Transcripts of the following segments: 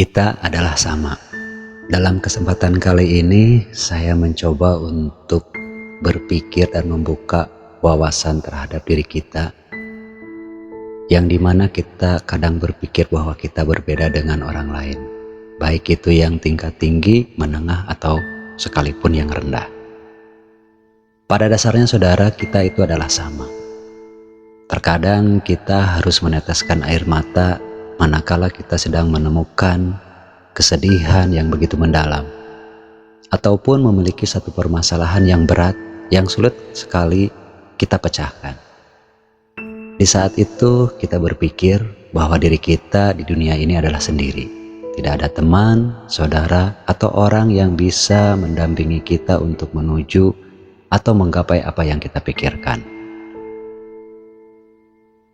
Kita adalah sama. Dalam kesempatan kali ini, saya mencoba untuk berpikir dan membuka wawasan terhadap diri kita, yang dimana kita kadang berpikir bahwa kita berbeda dengan orang lain, baik itu yang tingkat tinggi, menengah, atau sekalipun yang rendah. Pada dasarnya saudara, kita itu adalah sama. Terkadang kita harus meneteskan air mata manakala kita sedang menemukan kesedihan yang begitu mendalam, ataupun memiliki satu permasalahan yang berat yang sulit sekali kita pecahkan. Di saat itu kita berpikir bahwa diri kita di dunia ini adalah sendiri. Tidak ada teman, saudara, atau orang yang bisa mendampingi kita untuk menuju atau menggapai apa yang kita pikirkan.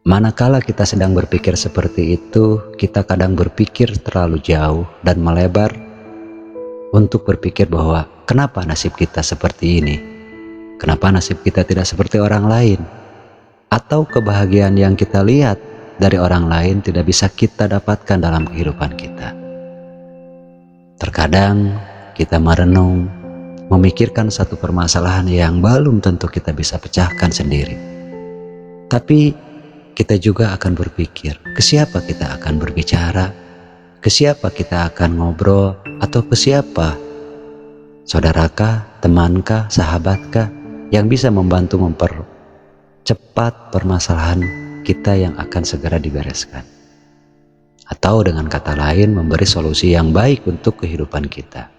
Manakala kita sedang berpikir seperti itu, kita kadang berpikir terlalu jauh dan melebar untuk berpikir bahwa kenapa nasib kita seperti ini? Kenapa nasib kita tidak seperti orang lain? Atau kebahagiaan yang kita lihat dari orang lain tidak bisa kita dapatkan dalam kehidupan kita. Terkadang kita merenung, memikirkan satu permasalahan yang belum tentu kita bisa pecahkan sendiri. Tapi kita juga akan berpikir, ke siapa kita akan berbicara, ke siapa kita akan ngobrol, atau ke siapa? Saudarakah, temankah, sahabatkah yang bisa membantu mempercepat permasalahan kita yang akan segera dibereskan? Atau dengan kata lain, memberi solusi yang baik untuk kehidupan kita.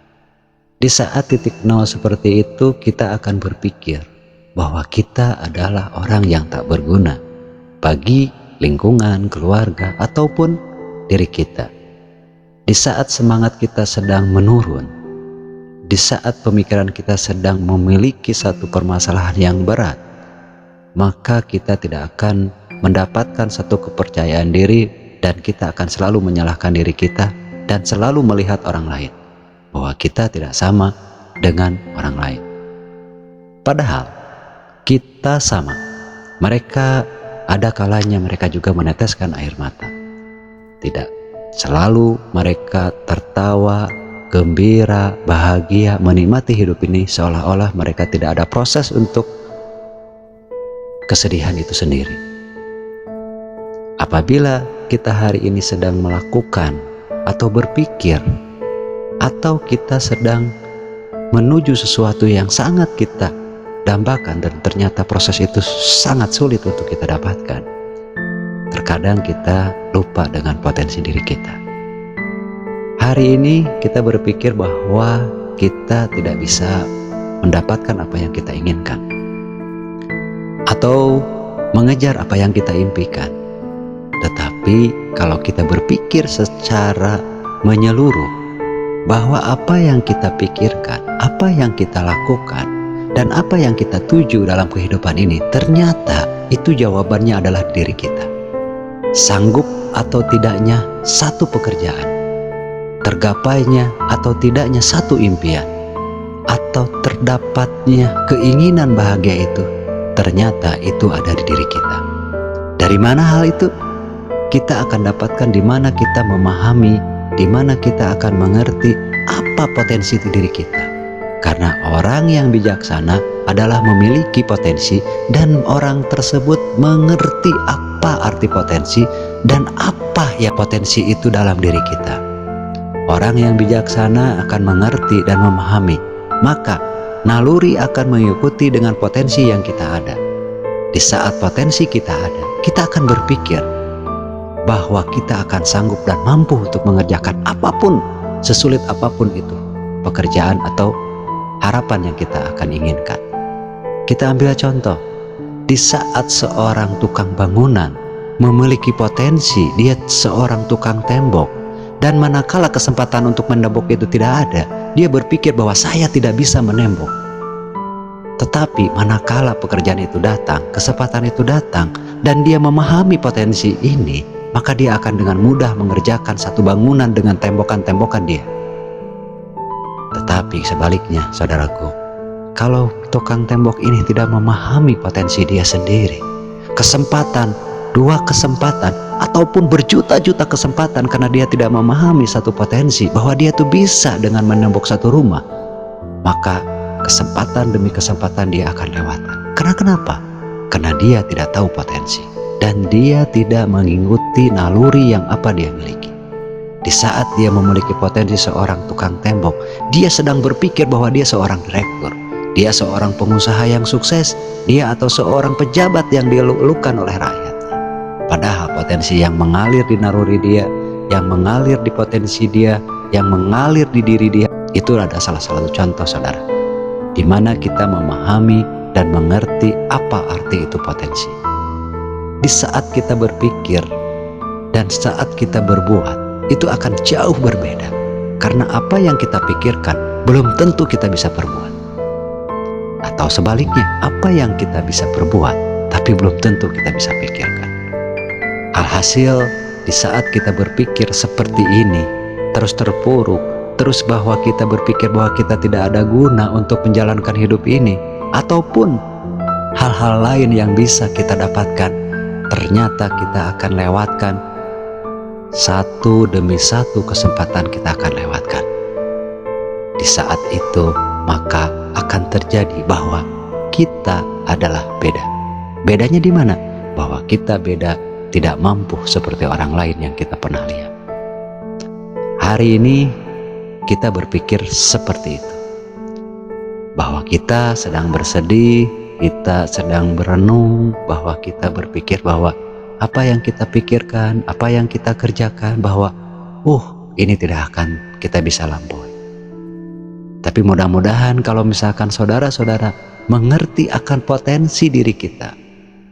Di saat titik nol seperti itu, kita akan berpikir bahwa kita adalah orang yang tak berguna bagi lingkungan, keluarga, ataupun diri kita. Di saat semangat kita sedang menurun, di saat pemikiran kita sedang memiliki satu permasalahan yang berat, maka kita tidak akan mendapatkan satu kepercayaan diri dan kita akan selalu menyalahkan diri kita dan selalu melihat orang lain bahwa kita tidak sama dengan orang lain. Padahal kita sama. Ada kalanya mereka juga meneteskan air mata. Tidak selalu mereka tertawa, gembira, bahagia, menikmati hidup ini seolah-olah mereka tidak ada proses untuk kesedihan itu sendiri. Apabila kita hari ini sedang melakukan atau berpikir atau kita sedang menuju sesuatu yang sangat kita dambakan dan ternyata proses itu sangat sulit untuk kita dapatkan, terkadang kita lupa dengan potensi diri kita. Hari ini kita berpikir bahwa kita tidak bisa mendapatkan apa yang kita inginkan atau mengejar apa yang kita impikan. Tetapi kalau kita berpikir secara menyeluruh bahwa apa yang kita pikirkan, apa yang kita lakukan, dan apa yang kita tuju dalam kehidupan ini, ternyata itu jawabannya adalah diri kita. Sanggup atau tidaknya satu pekerjaan, tergapainya atau tidaknya satu impian, atau terdapatnya keinginan bahagia itu, ternyata itu ada di diri kita. Dari mana hal itu? Kita akan dapatkan di mana kita memahami, di mana kita akan mengerti apa potensi di diri kita. Karena orang yang bijaksana adalah memiliki potensi dan orang tersebut mengerti apa arti potensi dan apa ya potensi itu dalam diri kita. Orang yang bijaksana akan mengerti dan memahami, maka naluri akan mengikuti dengan potensi yang kita ada. Di saat potensi kita ada, kita akan berpikir bahwa kita akan sanggup dan mampu untuk mengerjakan apapun, sesulit apapun itu, pekerjaan atau harapan yang kita akan inginkan. Kita ambil contoh, di saat seorang tukang bangunan memiliki potensi, dia seorang tukang tembok, dan manakala kesempatan untuk menembok itu tidak ada, dia berpikir bahwa saya tidak bisa menembok. Tetapi manakala pekerjaan itu datang, kesempatan itu datang, dan dia memahami potensi ini, maka dia akan dengan mudah mengerjakan satu bangunan dengan tembokan-tembokan dia. Tetapi sebaliknya, saudaraku, kalau tukang tembok ini tidak memahami potensi dia sendiri, kesempatan 2 kesempatan ataupun berjuta-juta kesempatan karena dia tidak memahami satu potensi bahwa dia tuh bisa dengan menembok satu rumah, maka kesempatan demi kesempatan dia akan lewatkan. Karena kenapa? Karena dia tidak tahu potensi dan dia tidak mengikuti naluri yang apa dia miliki. Di saat dia memiliki potensi seorang tukang tembok, dia sedang berpikir bahwa dia seorang direktur, dia seorang pengusaha yang sukses, dia atau seorang pejabat yang dieluk-elukan oleh rakyatnya. Padahal potensi yang mengalir di naluri dia, yang mengalir di potensi dia, yang mengalir di diri dia, itu adalah salah satu contoh, saudara, di mana kita memahami dan mengerti apa arti itu potensi. Di saat kita berpikir dan saat kita berbuat, itu akan jauh berbeda. Karena apa yang kita pikirkan belum tentu kita bisa perbuat. Atau sebaliknya, apa yang kita bisa perbuat tapi belum tentu kita bisa pikirkan. Alhasil, di saat kita berpikir seperti ini, terus terpuruk, terus bahwa kita berpikir bahwa kita tidak ada guna untuk menjalankan hidup ini, ataupun hal-hal lain yang bisa kita dapatkan, ternyata kita akan lewatkan satu demi satu kesempatan, kita akan lewatkan. Di saat itu maka akan terjadi bahwa kita adalah beda. Bedanya di mana? Bahwa kita beda, tidak mampu seperti orang lain yang kita pernah lihat. Hari ini kita berpikir seperti itu, bahwa kita sedang bersedih, kita sedang berenung, bahwa kita berpikir bahwa apa yang kita pikirkan, apa yang kita kerjakan, bahwa ini tidak akan kita bisa lampaui. Tapi mudah-mudahan kalau misalkan saudara-saudara mengerti akan potensi diri kita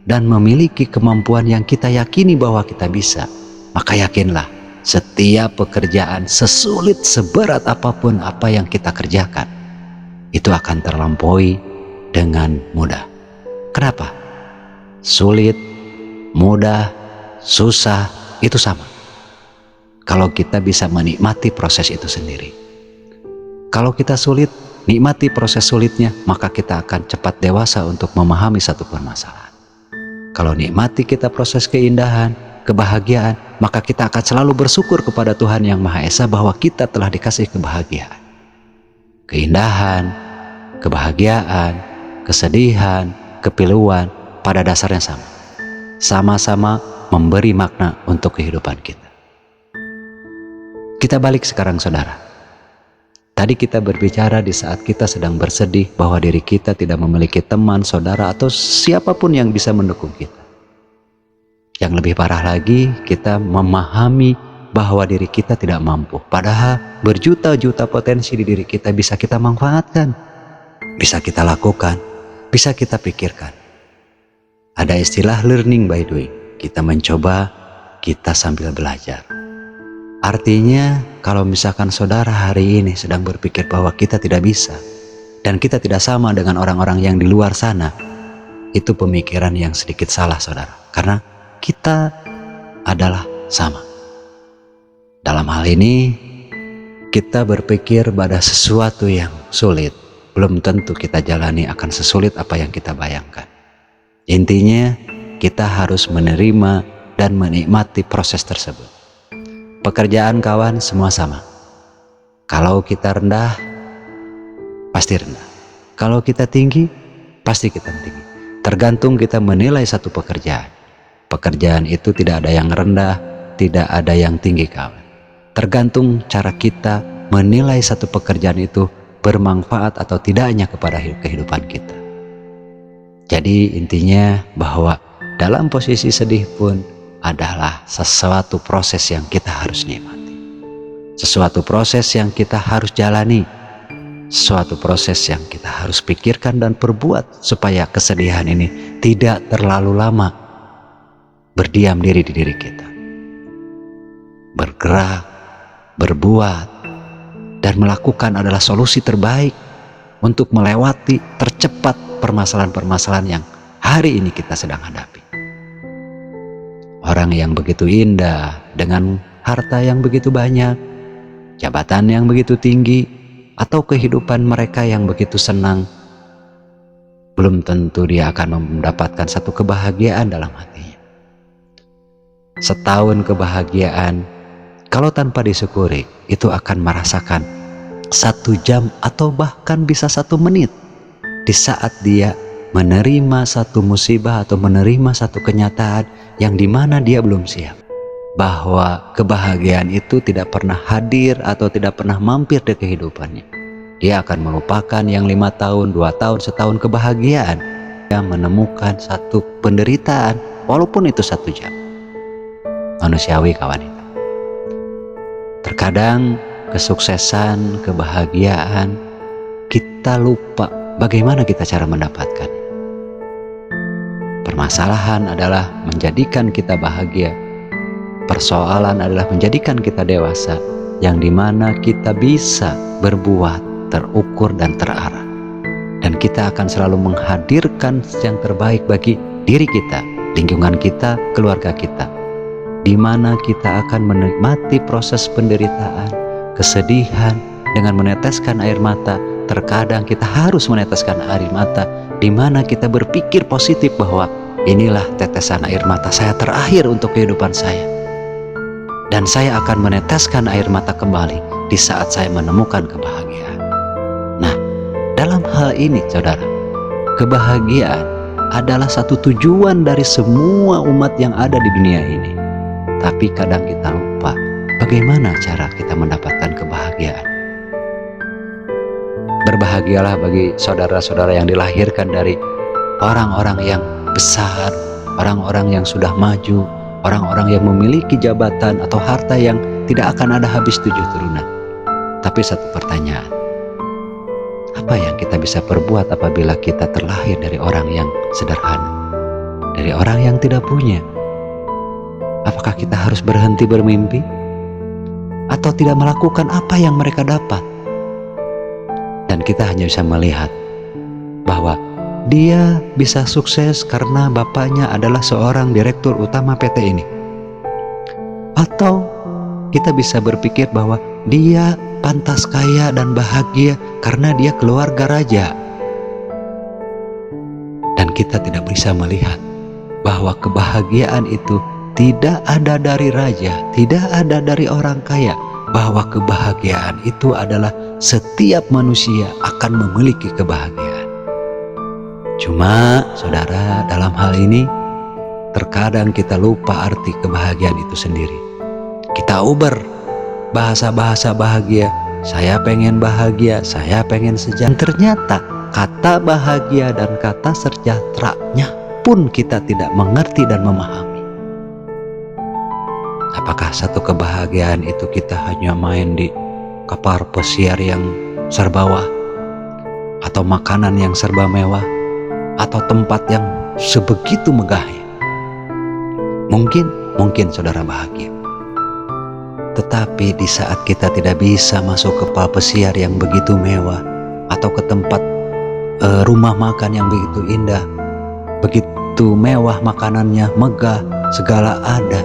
dan memiliki kemampuan yang kita yakini bahwa kita bisa, maka yakinlah setiap pekerjaan sesulit seberat apapun apa yang kita kerjakan, itu akan terlampaui dengan mudah. Kenapa? Sulit, mudah, susah, itu sama. Kalau kita bisa menikmati proses itu sendiri. Kalau kita sulit, nikmati proses sulitnya, maka kita akan cepat dewasa untuk memahami satu permasalahan. Kalau nikmati kita proses keindahan, kebahagiaan, maka kita akan selalu bersyukur kepada Tuhan Yang Maha Esa bahwa kita telah dikasih kebahagiaan. Keindahan, kebahagiaan, kesedihan, kepiluan pada dasarnya sama. Sama-sama memberi makna untuk kehidupan kita. Kita balik sekarang, saudara. Tadi kita berbicara di saat kita sedang bersedih bahwa diri kita tidak memiliki teman, saudara, atau siapapun yang bisa mendukung kita. Yang lebih parah lagi, kita memahami bahwa diri kita tidak mampu. Padahal berjuta-juta potensi di diri kita bisa kita manfaatkan, bisa kita lakukan, bisa kita pikirkan. Ada istilah learning by doing. Kita mencoba, kita sambil belajar. Artinya kalau misalkan saudara hari ini sedang berpikir bahwa kita tidak bisa dan kita tidak sama dengan orang-orang yang di luar sana, itu pemikiran yang sedikit salah, saudara. Karena kita adalah sama. Dalam hal ini kita berpikir pada sesuatu yang sulit, belum tentu kita jalani akan sesulit apa yang kita bayangkan. Intinya kita harus menerima dan menikmati proses tersebut. Pekerjaan kawan semua sama. Kalau kita rendah, pasti rendah. Kalau kita tinggi, pasti kita tinggi. Tergantung kita menilai satu pekerjaan. Pekerjaan itu tidak ada yang rendah, tidak ada yang tinggi, kawan. Tergantung cara kita menilai satu pekerjaan itu bermanfaat atau tidaknya kepada kehidupan kita. Jadi intinya bahwa dalam posisi sedih pun adalah sesuatu proses yang kita harus nikmati. Sesuatu proses yang kita harus jalani. Suatu proses yang kita harus pikirkan dan perbuat supaya kesedihan ini tidak terlalu lama berdiam diri di diri kita. Bergerak, berbuat, dan melakukan adalah solusi terbaik untuk melewati tercepat permasalahan-permasalahan yang hari ini kita sedang hadapi. Orang yang begitu indah, dengan harta yang begitu banyak, jabatan yang begitu tinggi, atau kehidupan mereka yang begitu senang, belum tentu dia akan mendapatkan satu kebahagiaan dalam hatinya. setahun kebahagiaan, kalau tanpa disyukuri, itu akan merasakan 1 jam atau bahkan bisa 1 menit di saat dia menerima satu musibah atau menerima satu kenyataan yang dimana dia belum siap. Bahwa kebahagiaan itu tidak pernah hadir atau tidak pernah mampir di kehidupannya. Dia akan melupakan yang 5 tahun, 2 tahun, setahun kebahagiaan. Dia menemukan satu penderitaan walaupun itu 1 jam. Manusiawi kawan itu. Terkadang kesuksesan, kebahagiaan, kita lupa bagaimana kita cara mendapatkan. Permasalahan adalah menjadikan kita bahagia. Persoalan adalah menjadikan kita dewasa, yang dimana kita bisa berbuat terukur dan terarah. Dan kita akan selalu menghadirkan yang terbaik bagi diri kita, lingkungan kita, keluarga kita, di mana kita akan menikmati proses penderitaan, kesedihan dengan meneteskan air mata. Terkadang kita harus meneteskan air mata, di mana kita berpikir positif bahwa inilah tetesan air mata saya terakhir untuk kehidupan saya. Dan saya akan meneteskan air mata kembali di saat saya menemukan kebahagiaan. Nah, dalam hal ini saudara, kebahagiaan adalah satu tujuan dari semua umat yang ada di dunia ini. Tapi kadang kita lupa bagaimana cara kita mendapatkan kebahagiaan. Berbahagialah bagi saudara-saudara yang dilahirkan dari orang-orang yang besar, orang-orang yang sudah maju, orang-orang yang memiliki jabatan atau harta yang tidak akan ada habis 7 turunan. Tapi satu pertanyaan, apa yang kita bisa perbuat apabila kita terlahir dari orang yang sederhana, dari orang yang tidak punya? Apakah kita harus berhenti bermimpi? Atau tidak melakukan apa yang mereka dapat? Dan kita hanya bisa melihat bahwa dia bisa sukses karena bapaknya adalah seorang direktur utama PT ini. Atau kita bisa berpikir bahwa dia pantas kaya dan bahagia karena dia keluarga raja. Dan kita tidak bisa melihat bahwa kebahagiaan itu tidak ada dari raja, tidak ada dari orang kaya, bahwa kebahagiaan itu adalah setiap manusia akan memiliki kebahagiaan. Cuma saudara, dalam hal ini terkadang kita lupa arti kebahagiaan itu sendiri. Kita uber bahasa-bahasa bahagia, saya pengen bahagia, saya pengen sejahtera. Ternyata kata bahagia dan kata sejahteranya pun kita tidak mengerti dan memahami. Apakah satu kebahagiaan itu kita hanya main di kapal pesiar yang serba wah, atau makanan yang serba mewah, atau tempat yang sebegitu megahnya? Mungkin saudara bahagia. Tetapi di saat kita tidak bisa masuk ke kapal pesiar yang begitu mewah, atau ke tempat rumah makan yang begitu indah, begitu mewah makanannya, megah, segala ada.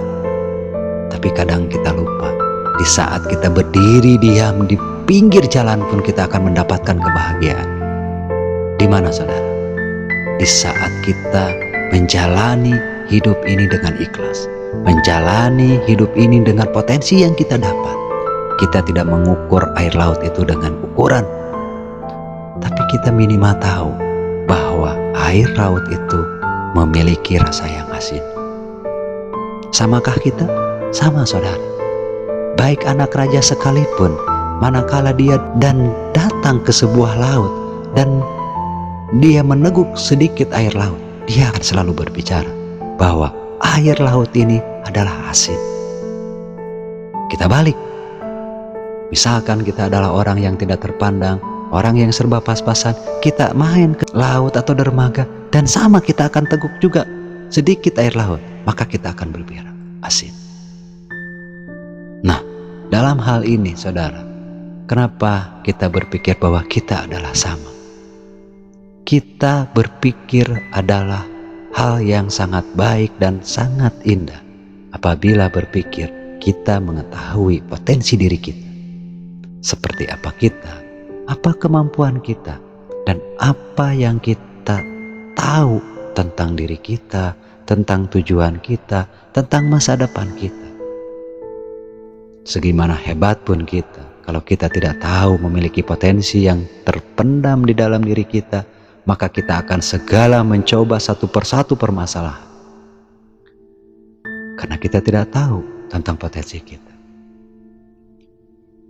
Tapi kadang kita lupa, di saat kita berdiri diam di pinggir jalan pun kita akan mendapatkan kebahagiaan. Di mana saudara? Di saat kita menjalani hidup ini dengan ikhlas, menjalani hidup ini dengan potensi yang kita dapat. Kita tidak mengukur air laut itu dengan ukuran, tapi kita minimal tahu bahwa air laut itu memiliki rasa yang asin. Samakah kita? Sama saudara. Baik anak raja sekalipun, manakala dia datang ke sebuah laut dan dia meneguk sedikit air laut, dia akan selalu berbicara bahwa air laut ini adalah asin. Kita balik. Misalkan kita adalah orang yang tidak terpandang, orang yang serba pas-pasan, kita main ke laut atau dermaga, dan sama kita akan teguk juga sedikit air laut, maka kita akan berbicara asin. Nah, dalam hal ini saudara, kenapa kita berpikir bahwa kita adalah sama? Kita berpikir adalah hal yang sangat baik dan sangat indah apabila berpikir kita mengetahui potensi diri kita. Seperti apa kita, apa kemampuan kita, dan apa yang kita tahu tentang diri kita, tentang tujuan kita, tentang masa depan kita. Segimana hebat pun kita, kalau kita tidak tahu memiliki potensi yang terpendam di dalam diri kita, maka kita akan segala mencoba satu persatu permasalahan. Karena kita tidak tahu tentang potensi kita.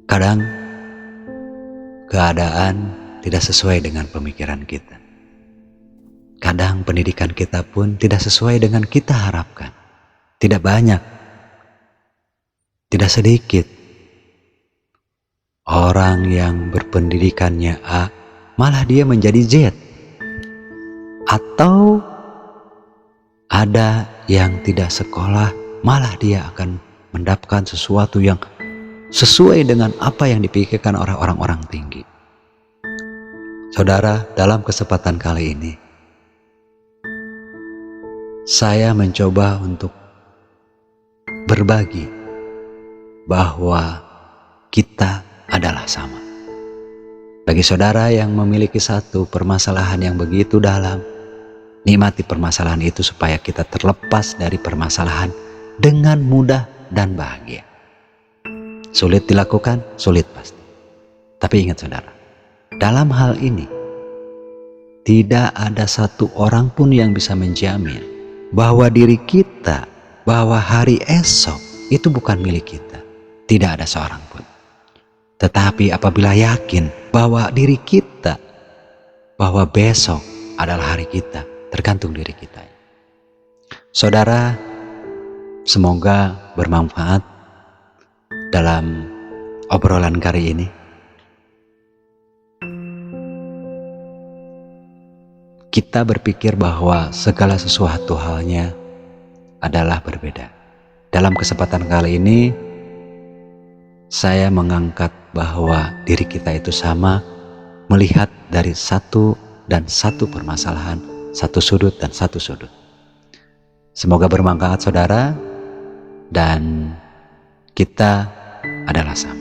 Kadang keadaan tidak sesuai dengan pemikiran kita. Kadang pendidikan kita pun tidak sesuai dengan kita harapkan. Tidak banyak, tidak sedikit orang yang berpendidikannya A, malah dia menjadi Z. Atau ada yang tidak sekolah, malah dia akan mendapatkan sesuatu yang sesuai dengan apa yang dipikirkan oleh orang-orang tinggi. Saudara, dalam kesempatan kali ini, saya mencoba untuk berbagi bahwa kita adalah sama. Bagi saudara yang memiliki satu permasalahan yang begitu dalam, nikmati permasalahan itu supaya kita terlepas dari permasalahan dengan mudah dan bahagia. Sulit dilakukan, sulit pasti. Tapi ingat saudara, dalam hal ini tidak ada satu orang pun yang bisa menjamin bahwa diri kita, bahwa hari esok itu bukan milik kita. Tidak ada seorang pun. Tetapi apabila yakin bahwa diri kita, bahwa besok adalah hari kita, tergantung diri kita. Saudara, semoga bermanfaat dalam obrolan kali ini. Kita berpikir bahwa segala sesuatu halnya adalah berbeda. Dalam kesempatan kali ini, saya mengangkat bahwa diri kita itu sama, melihat dari satu dan satu permasalahan, satu sudut dan satu sudut. Semoga bermanfaat saudara, dan kita adalah sama.